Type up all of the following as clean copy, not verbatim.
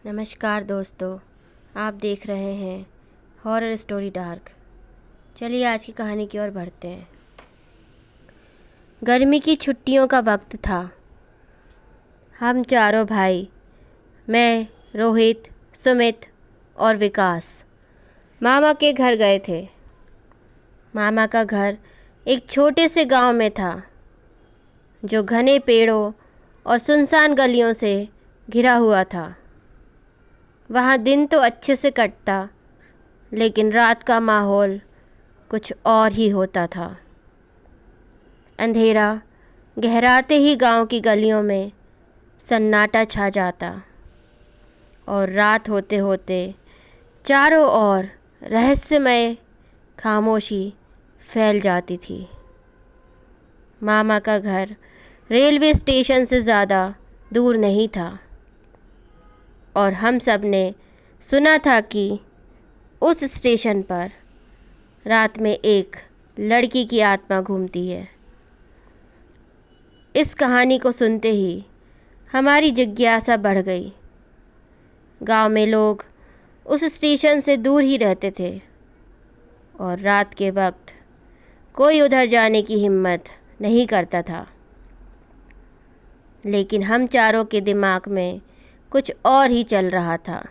नमस्कार दोस्तों, आप देख रहे हैं हॉरर स्टोरी डार्क। चलिए आज की कहानी की ओर बढ़ते हैं। गर्मी की छुट्टियों का वक्त था। हम चारों भाई, मैं, रोहित, सुमित और विकास मामा के घर गए थे। मामा का घर एक छोटे से गांव में था, जो घने पेड़ों और सुनसान गलियों से घिरा हुआ था। वहाँ दिन तो अच्छे से कटता, लेकिन रात का माहौल कुछ और ही होता था। अंधेरा गहराते ही गांव की गलियों में सन्नाटा छा जाता और रात होते होते चारों ओर रहस्यमय खामोशी फैल जाती थी। मामा का घर रेलवे स्टेशन से ज़्यादा दूर नहीं था और हम सब ने सुना था कि उस स्टेशन पर रात में एक लड़की की आत्मा घूमती है। इस कहानी को सुनते ही हमारी जिज्ञासा बढ़ गई। गांव में लोग उस स्टेशन से दूर ही रहते थे और रात के वक्त कोई उधर जाने की हिम्मत नहीं करता था। लेकिन हम चारों के दिमाग में कुछ और ही चल रहा था।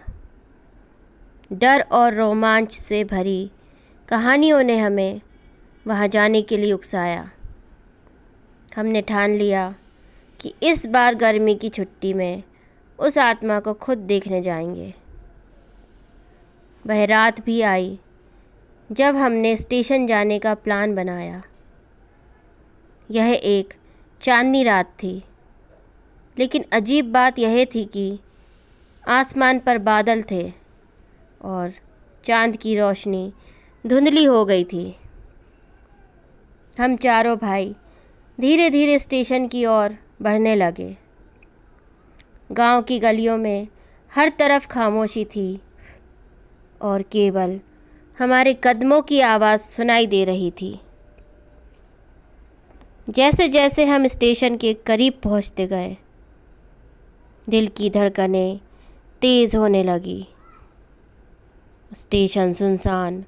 डर और रोमांच से भरी कहानियों ने हमें वहां जाने के लिए उकसाया। हमने ठान लिया कि इस बार गर्मी की छुट्टी में उस आत्मा को खुद देखने जाएंगे। वह रात भी आई जब हमने स्टेशन जाने का प्लान बनाया। यह एक चांदनी रात थी, लेकिन अजीब बात यह थी कि आसमान पर बादल थे और चांद की रोशनी धुंधली हो गई थी। हम चारों भाई धीरे धीरे स्टेशन की ओर बढ़ने लगे। गांव की गलियों में हर तरफ खामोशी थी और केवल हमारे कदमों की आवाज़ सुनाई दे रही थी। जैसे जैसे हम स्टेशन के करीब पहुंचते गए, दिल की धड़कनें तेज़ होने लगी। स्टेशन सुनसान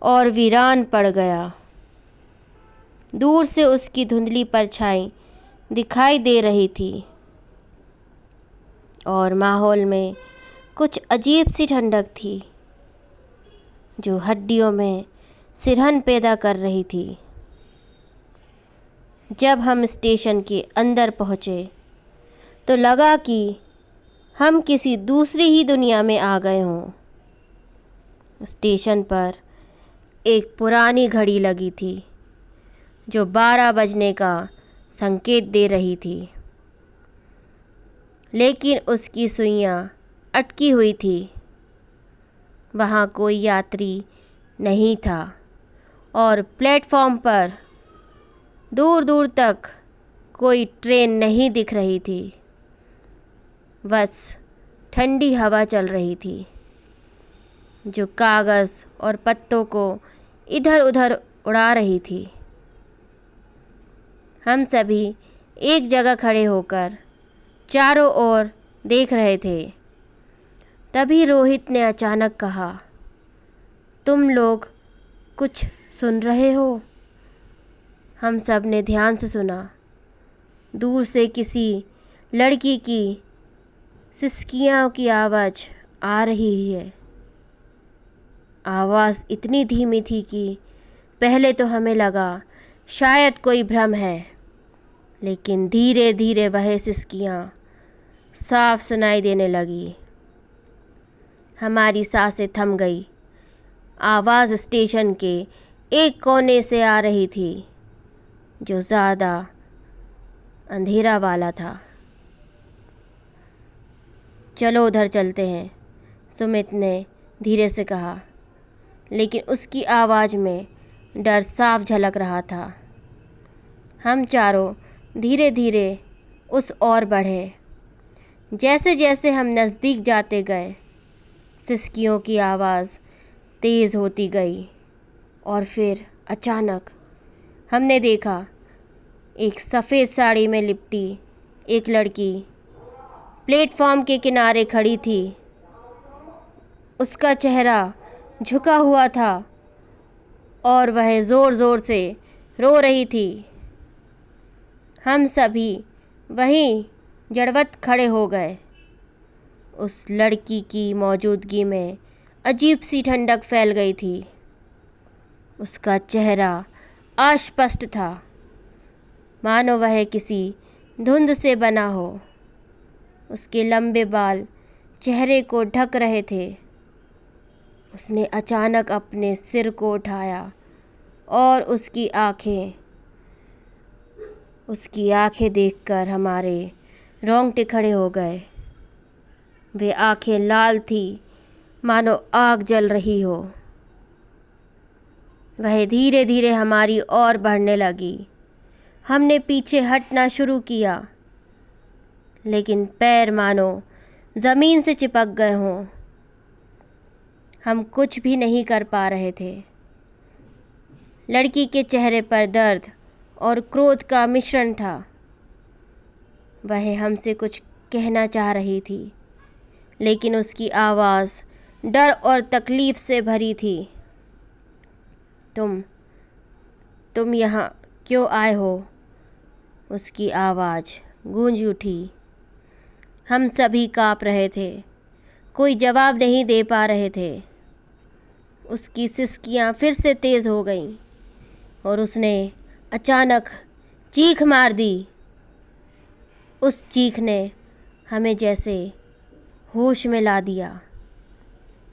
और वीरान पड़ गया। दूर से उसकी धुंधली परछाई दिखाई दे रही थी और माहौल में कुछ अजीब सी ठंडक थी, जो हड्डियों में सिरहन पैदा कर रही थी। जब हम स्टेशन के अंदर पहुँचे तो लगा कि हम किसी दूसरी ही दुनिया में आ गए हों। स्टेशन पर एक पुरानी घड़ी लगी थी, जो 12 बजने का संकेत दे रही थी, लेकिन उसकी सुइयां अटकी हुई थी। वहाँ कोई यात्री नहीं था और प्लेटफॉर्म पर दूर दूर तक कोई ट्रेन नहीं दिख रही थी। बस ठंडी हवा चल रही थी, जो कागज़ और पत्तों को इधर उधर उड़ा रही थी। हम सभी एक जगह खड़े होकर चारों ओर देख रहे थे। तभी रोहित ने अचानक कहा, तुम लोग कुछ सुन रहे हो? हम सब ने ध्यान से सुना। दूर से किसी लड़की की सिसकियों की आवाज़ आ रही है। आवाज़ इतनी धीमी थी कि पहले तो हमें लगा शायद कोई भ्रम है, लेकिन धीरे धीरे वह सिसकियाँ साफ सुनाई देने लगी। हमारी सांसें थम गई। आवाज़ स्टेशन के एक कोने से आ रही थी, जो ज़्यादा अंधेरा वाला था। चलो उधर चलते हैं, सुमित ने धीरे से कहा, लेकिन उसकी आवाज़ में डर साफ झलक रहा था। हम चारों धीरे धीरे उस ओर बढ़े। जैसे जैसे हम नज़दीक जाते गए, सिसकियों की आवाज़ तेज़ होती गई और फिर अचानक हमने देखा एक सफ़ेद साड़ी में लिपटी एक लड़की प्लेटफॉर्म के किनारे खड़ी थी। उसका चेहरा झुका हुआ था और वह ज़ोर ज़ोर से रो रही थी। हम सभी वहीं जड़वत खड़े हो गए। उस लड़की की मौजूदगी में अजीब सी ठंडक फैल गई थी। उसका चेहरा अस्पष्ट था, मानो वह किसी धुंध से बना हो। उसके लंबे बाल चेहरे को ढक रहे थे। उसने अचानक अपने सिर को उठाया और उसकी आंखें देखकर हमारे रोंगटे खड़े हो गए। वे आंखें लाल थी, मानो आग जल रही हो। वह धीरे धीरे हमारी ओर बढ़ने लगी। हमने पीछे हटना शुरू किया, लेकिन पैर मानो ज़मीन से चिपक गए हों। हम कुछ भी नहीं कर पा रहे थे। लड़की के चेहरे पर दर्द और क्रोध का मिश्रण था। वह हमसे कुछ कहना चाह रही थी, लेकिन उसकी आवाज़ डर और तकलीफ़ से भरी थी। तुम यहाँ क्यों आए हो? उसकी आवाज़ गूंज उठी। हम सभी काँप रहे थे, कोई जवाब नहीं दे पा रहे थे। उसकी सिसकियाँ फिर से तेज़ हो गईं और उसने अचानक चीख मार दी। उस चीख ने हमें जैसे होश में ला दिया।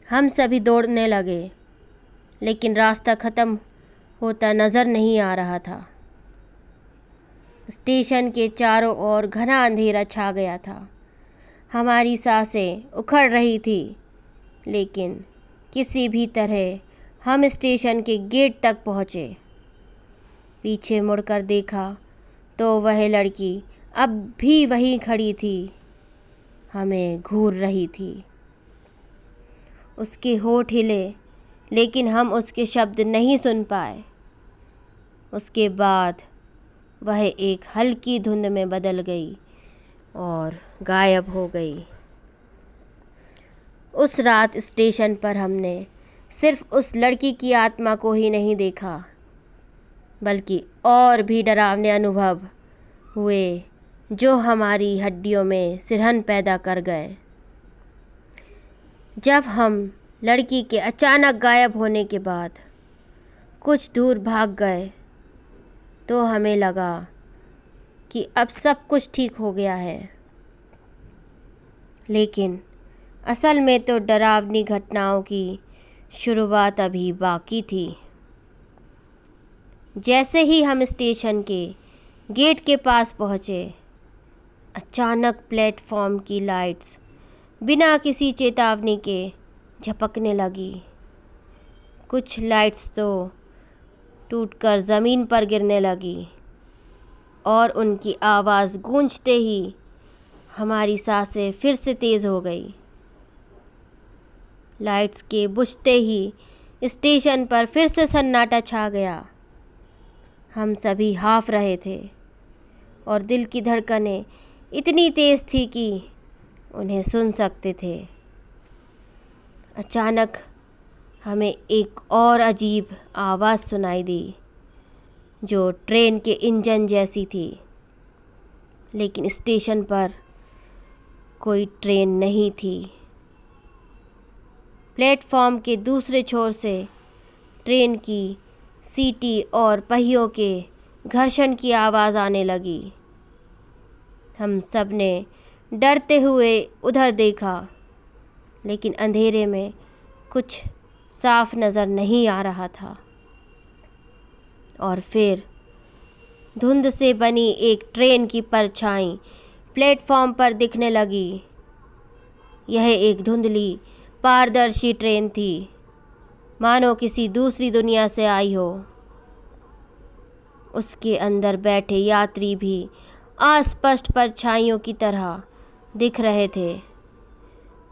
हम सभी दौड़ने लगे, लेकिन रास्ता ख़त्म होता नज़र नहीं आ रहा था। स्टेशन के चारों ओर घना अंधेरा छा गया था। हमारी सांसें उखड़ रही थी, लेकिन किसी भी तरह हम स्टेशन के गेट तक पहुँचे। पीछे मुड़कर देखा तो वह लड़की अब भी वहीं खड़ी थी, हमें घूर रही थी। उसके होंठ हिले, लेकिन हम उसके शब्द नहीं सुन पाए। उसके बाद वह एक हल्की धुंध में बदल गई और गायब हो गई। उस रात स्टेशन पर हमने सिर्फ उस लड़की की आत्मा को ही नहीं देखा, बल्कि और भी डरावने अनुभव हुए जो हमारी हड्डियों में सिरहन पैदा कर गए। जब हम लड़की के अचानक गायब होने के बाद कुछ दूर भाग गए, तो हमें लगा कि अब सब कुछ ठीक हो गया है। लेकिन असल में तो डरावनी घटनाओं की शुरुआत अभी बाकी थी। जैसे ही हम स्टेशन के गेट के पास पहुँचे, अचानक प्लेटफॉर्म की लाइट्स बिना किसी चेतावनी के झपकने लगी। कुछ लाइट्स तो टूटकर ज़मीन पर गिरने लगी और उनकी आवाज़ गूंजते ही हमारी सांसें फिर से तेज़ हो गई। लाइट्स के बुझते ही स्टेशन पर फिर से सन्नाटा छा गया। हम सभी हाफ रहे थे और दिल की धड़कनें इतनी तेज़ थी कि उन्हें सुन सकते थे। अचानक हमें एक और अजीब आवाज़ सुनाई दी, जो ट्रेन के इंजन जैसी थी। लेकिन स्टेशन पर कोई ट्रेन नहीं थी। प्लेटफॉर्म के दूसरे छोर से ट्रेन की सीटी और पहियों के घर्षण की आवाज़ आने लगी। हम सब ने डरते हुए उधर देखा, लेकिन अंधेरे में कुछ साफ नज़र नहीं आ रहा था। और फिर धुंध से बनी एक ट्रेन की परछाई प्लेटफॉर्म पर दिखने लगी। यह एक धुंधली पारदर्शी ट्रेन थी, मानो किसी दूसरी दुनिया से आई हो। उसके अंदर बैठे यात्री भी अस्पष्ट परछाइयों की तरह दिख रहे थे।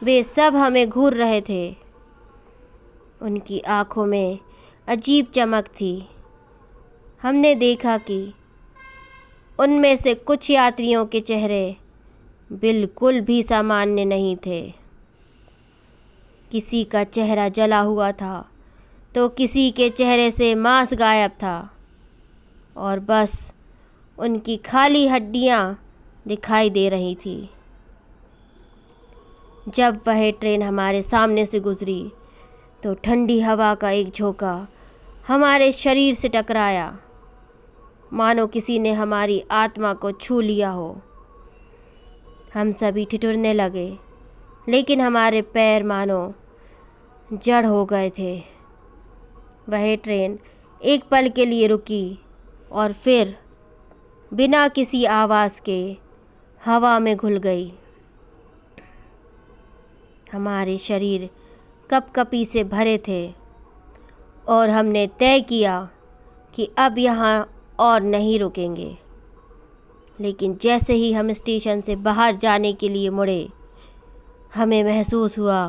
वे सब हमें घूर रहे थे। उनकी आँखों में अजीब चमक थी। हमने देखा कि उनमें से कुछ यात्रियों के चेहरे बिल्कुल भी सामान्य नहीं थे। किसी का चेहरा जला हुआ था तो किसी के चेहरे से मांस गायब था और बस उनकी खाली हड्डियां दिखाई दे रही थी। जब वह ट्रेन हमारे सामने से गुजरी तो ठंडी हवा का एक झोंका हमारे शरीर से टकराया, मानो किसी ने हमारी आत्मा को छू लिया हो। हम सभी ठिठुरने लगे, लेकिन हमारे पैर मानो जड़ हो गए थे। वह ट्रेन एक पल के लिए रुकी और फिर बिना किसी आवाज़ के हवा में घुल गई। हमारे शरीर कपकपी से भरे थे और हमने तय किया कि अब यहाँ और नहीं रुकेंगे। लेकिन जैसे ही हम स्टेशन से बाहर जाने के लिए मुड़े, हमें महसूस हुआ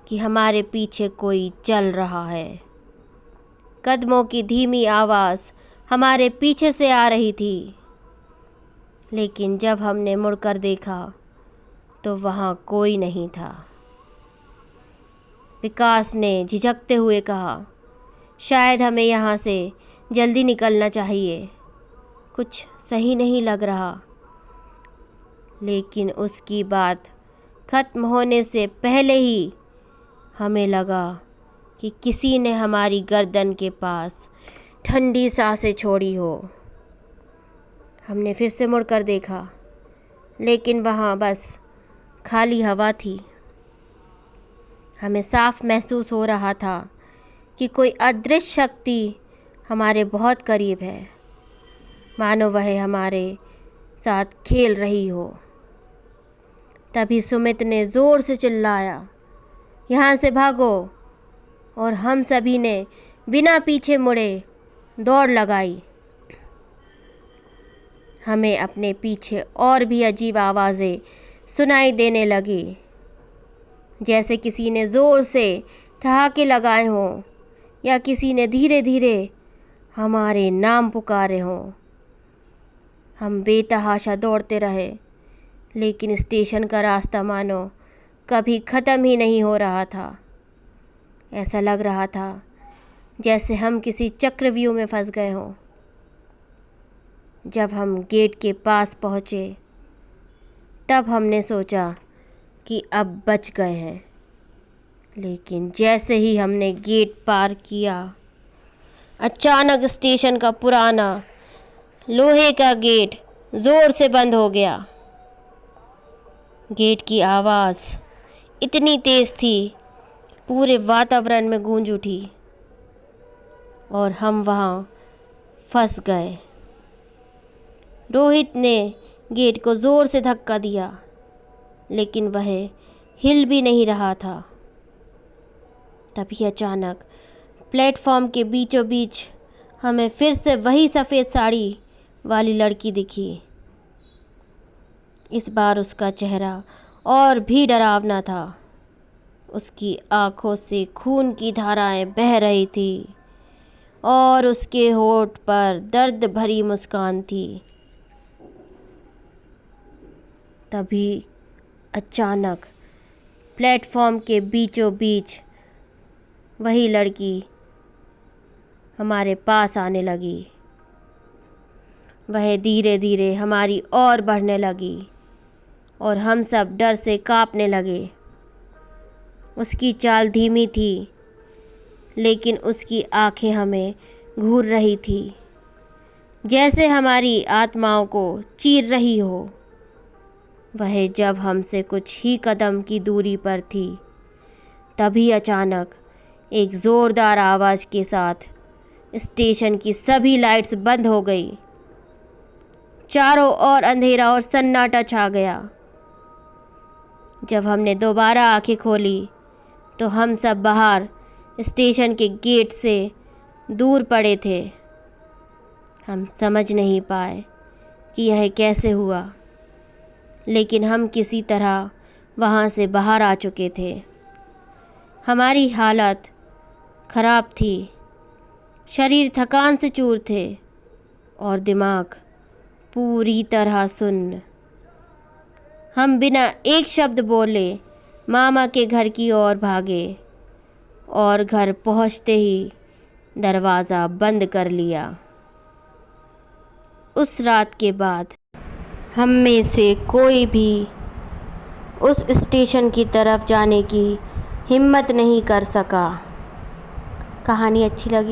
कि हमारे पीछे कोई चल रहा है। कदमों की धीमी आवाज़ हमारे पीछे से आ रही थी, लेकिन जब हमने मुड़कर देखा तो वहाँ कोई नहीं था। विकास ने झिझकते हुए कहा, शायद हमें यहाँ से जल्दी निकलना चाहिए, कुछ सही नहीं लग रहा। लेकिन उसकी बात खत्म होने से पहले ही हमें लगा कि किसी ने हमारी गर्दन के पास ठंडी सांसें छोड़ी हो। हमने फिर से मुड़कर देखा, लेकिन वहाँ बस खाली हवा थी। हमें साफ महसूस हो रहा था कि कोई अदृश्य शक्ति हमारे बहुत करीब है, मानो वह हमारे साथ खेल रही हो। तभी सुमित ने ज़ोर से चिल्लाया, यहाँ से भागो! और हम सभी ने बिना पीछे मुड़े दौड़ लगाई। हमें अपने पीछे और भी अजीब आवाज़ें सुनाई देने लगी, जैसे किसी ने ज़ोर से ठहाके लगाए हों या किसी ने धीरे धीरे हमारे नाम पुकारे हों। हम बेतहाशा दौड़ते रहे, लेकिन स्टेशन का रास्ता मानो कभी ख़त्म ही नहीं हो रहा था। ऐसा लग रहा था जैसे हम किसी चक्रव्यूह में फंस गए हों। जब हम गेट के पास पहुँचे, तब हमने सोचा कि अब बच गए हैं। लेकिन जैसे ही हमने गेट पार किया, अचानक स्टेशन का पुराना लोहे का गेट ज़ोर से बंद हो गया। गेट की आवाज़ इतनी तेज़ थी, पूरे वातावरण में गूंज उठी और हम वहाँ फंस गए। रोहित ने गेट को ज़ोर से धक्का दिया, लेकिन वह हिल भी नहीं रहा था। तभी अचानक प्लेटफॉर्म के बीचों बीच हमें फिर से वही सफ़ेद साड़ी वाली लड़की दिखी। इस बार उसका चेहरा और भी डरावना था। उसकी आँखों से खून की धाराएं बह रही थी और उसके होठ पर दर्द भरी मुस्कान थी। तभी अचानक प्लेटफॉर्म के बीचों बीच वही लड़की हमारे पास आने लगी। वह धीरे धीरे हमारी ओर बढ़ने लगी और हम सब डर से कांपने लगे। उसकी चाल धीमी थी, लेकिन उसकी आंखें हमें घूर रही थी, जैसे हमारी आत्माओं को चीर रही हो। वह जब हमसे कुछ ही कदम की दूरी पर थी, तभी अचानक एक ज़ोरदार आवाज़ के साथ स्टेशन की सभी लाइट्स बंद हो गई। चारों ओर अंधेरा और सन्नाटा छा गया। जब हमने दोबारा आंखें खोली, तो हम सब बाहर स्टेशन के गेट से दूर पड़े थे। हम समझ नहीं पाए कि यह कैसे हुआ, लेकिन हम किसी तरह वहाँ से बाहर आ चुके थे। हमारी हालत ख़राब थी, शरीर थकान से चूर थे और दिमाग पूरी तरह सुन्न। हम बिना एक शब्द बोले मामा के घर की ओर भागे और घर पहुंचते ही दरवाज़ा बंद कर लिया। उस रात के बाद हम में से कोई भी उस स्टेशन की तरफ जाने की हिम्मत नहीं कर सका। कहानी अच्छी लगी